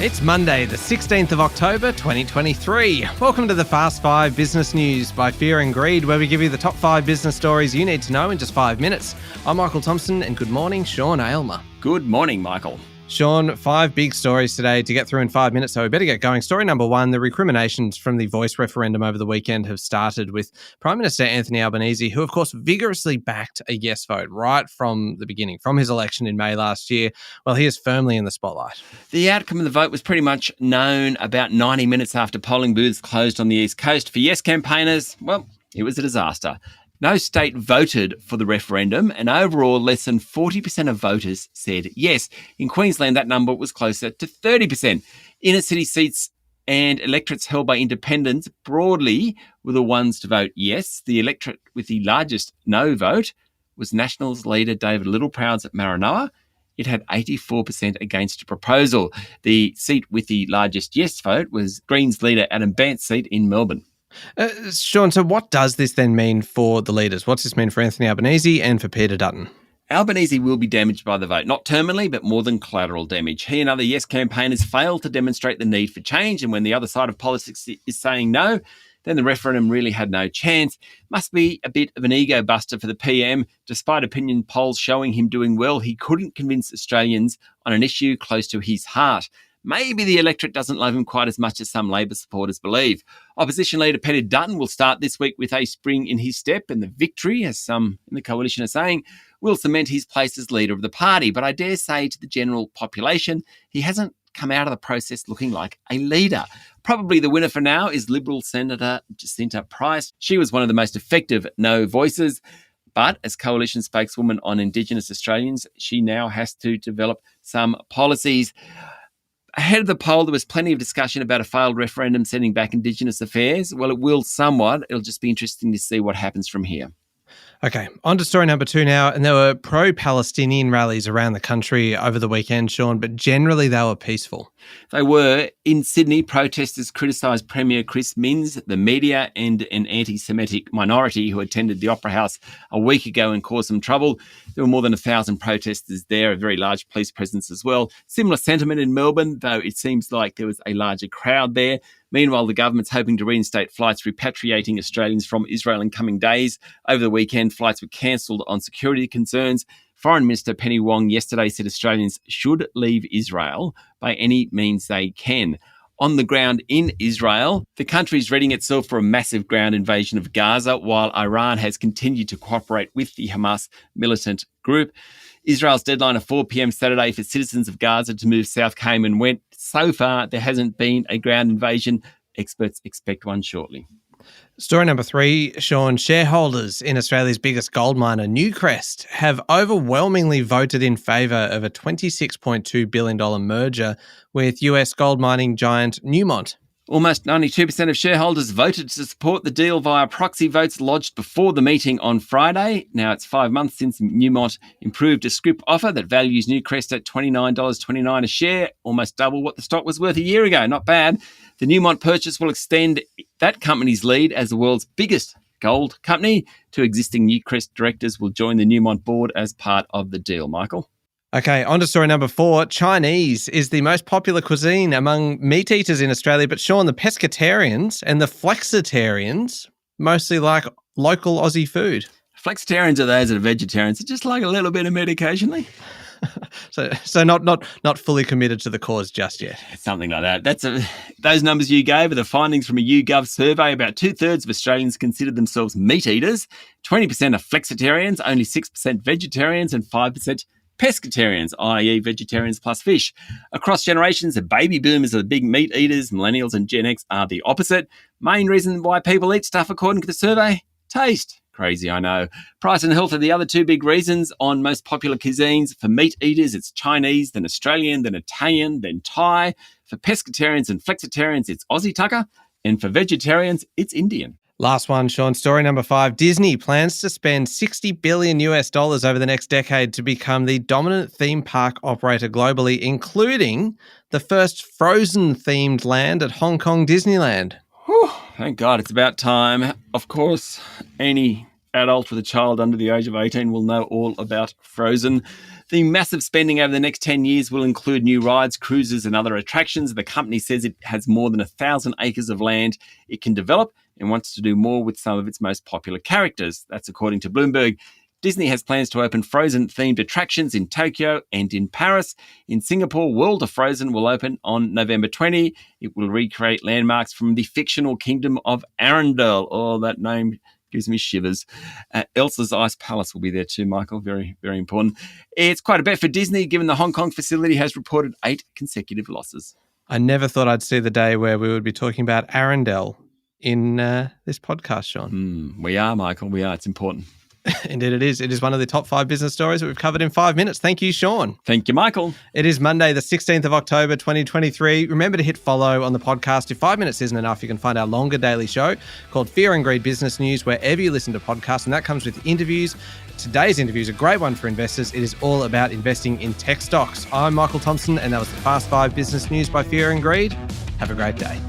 It's Monday, the 16th of October, 2023. Welcome to the Fast 5 Business News by Fear and Greed, where we give you the top 5 business stories you need to know in just 5 minutes. I'm Michael Thompson, and good morning, Sean Aylmer. Good morning, Michael. Sean, 5 big stories today to get through in 5 minutes, so we better get going. Story number 1, the recriminations from the voice referendum over the weekend have started with Prime Minister Anthony Albanese, who of course vigorously backed a yes vote right from the beginning, from his election in May last year. Well, he is firmly in the spotlight. The outcome of the vote was pretty much known about 90 minutes after polling booths closed on the East Coast. For yes campaigners, well, it was a disaster. No state voted for the referendum, and overall less than 40% of voters said yes. In Queensland, that number was closer to 30%. Inner city seats and electorates held by independents broadly were the ones to vote yes. The electorate with the largest no vote was Nationals leader David Littleproud's at Maranoa. It had 84% against a proposal. The seat with the largest yes vote was Greens leader Adam Bandt's seat in Melbourne. Sean, so what does this then mean for the leaders? What's this mean for Anthony Albanese and for Peter Dutton? Albanese will be damaged by the vote, not terminally, but more than collateral damage. He and other yes campaigners failed to demonstrate the need for change, and when the other side of politics is saying no, then the referendum really had no chance. Must be a bit of an ego buster for the PM. Despite opinion polls showing him doing well, he couldn't convince Australians on an issue close to his heart. Maybe the electorate doesn't love him quite as much as some Labor supporters believe. Opposition leader Peter Dutton will start this week with a spring in his step, and the victory, as some in the coalition are saying, will cement his place as leader of the party. But I dare say to the general population, he hasn't come out of the process looking like a leader. Probably the winner for now is Liberal Senator Jacinta Price. She was one of the most effective no voices. But as coalition spokeswoman on Indigenous Australians, she now has to develop some policies. Ahead of the poll, there was plenty of discussion about a failed referendum sending back Indigenous affairs. Well, it will somewhat. It'll just be interesting to see what happens from here. Okay, on to story number 2 now. And there were pro-Palestinian rallies around the country over the weekend, Sean, but generally they were peaceful. They were. In Sydney, protesters criticised Premier Chris Minns, the media and an anti-Semitic minority who attended the Opera House a week ago and caused some trouble. There were more than 1,000 protesters there, a very large police presence as well. Similar sentiment in Melbourne, though it seems like there was a larger crowd there. Meanwhile, the government's hoping to reinstate flights repatriating Australians from Israel in coming days. Over the weekend, flights were cancelled on security concerns. Foreign Minister Penny Wong yesterday said Australians should leave Israel by any means they can. On the ground in Israel, the country is readying itself for a massive ground invasion of Gaza, while Iran has continued to cooperate with the Hamas militant group. Israel's deadline of 4 p.m. Saturday for citizens of Gaza to move south came and went. So far, there hasn't been a ground invasion. Experts expect one shortly. Story number 3, Sean, shareholders in Australia's biggest gold miner, Newcrest, have overwhelmingly voted in favour of a $26.2 billion merger with US gold mining giant Newmont. Almost 92% of shareholders voted to support the deal via proxy votes lodged before the meeting on Friday. Now, it's 5 months since Newmont improved a scrip offer that values Newcrest at $29.29 a share, almost double what the stock was worth a year ago. Not bad. The Newmont purchase will extend that company's lead as the world's biggest gold company. 2 existing Newcrest directors will join the Newmont board as part of the deal. Michael? Okay, on to story number 4. Chinese is the most popular cuisine among meat eaters in Australia, but Sean, the pescatarians and the flexitarians mostly like local Aussie food. Flexitarians are those that are vegetarians. It's just like a little bit of meat occasionally. So not fully committed to the cause just yet. Something like that. Those numbers you gave are the findings from a YouGov survey. About 2/3 of Australians consider themselves meat eaters. 20% are flexitarians, only 6% vegetarians, and 5% pescatarians, i.e. vegetarians plus fish. Across generations, the baby boomers are the big meat eaters. Millennials and Gen X are the opposite. Main reason why people eat stuff, according to the survey, taste. Crazy, I know. Price and health are the other 2 big reasons on most popular cuisines. For meat eaters, it's Chinese, then Australian, then Italian, then Thai. For pescatarians and flexitarians, it's Aussie tucker. And for vegetarians, it's Indian. Last one, Sean. Story number 5. Disney plans to spend $60 billion over the next decade to become the dominant theme park operator globally, including the first Frozen-themed land at Hong Kong Disneyland. Whew, thank God, it's about time. Of course, any adult with a child under the age of 18 will know all about Frozen. The massive spending over the next 10 years will include new rides, cruises and other attractions. The company says it has more than 1,000 acres of land it can develop and wants to do more with some of its most popular characters. That's according to Bloomberg. Disney has plans to open Frozen-themed attractions in Tokyo and in Paris. In Singapore, World of Frozen will open on November 20. It will recreate landmarks from the fictional kingdom of Arendelle. Oh, that name gives me shivers. Elsa's Ice Palace will be there too, Michael. Very, very important. It's quite a bet for Disney, given the Hong Kong facility has reported 8 consecutive losses. I never thought I'd see the day where we would be talking about Arendelle in this podcast, Sean. We are, Michael. We are. It's important. Indeed it is. It is one of the top 5 business stories that we've covered in 5 minutes. Thank you, Sean. Thank you, Michael. It is Monday, the 16th of October, 2023. Remember to hit follow on the podcast. If 5 minutes isn't enough, you can find our longer daily show called Fear and Greed Business News wherever you listen to podcasts, and that comes with interviews. Today's interview is a great one for investors. It is all about investing in tech stocks. I'm Michael Thompson, and that was the Fast 5 Business News by Fear and Greed. Have a great day.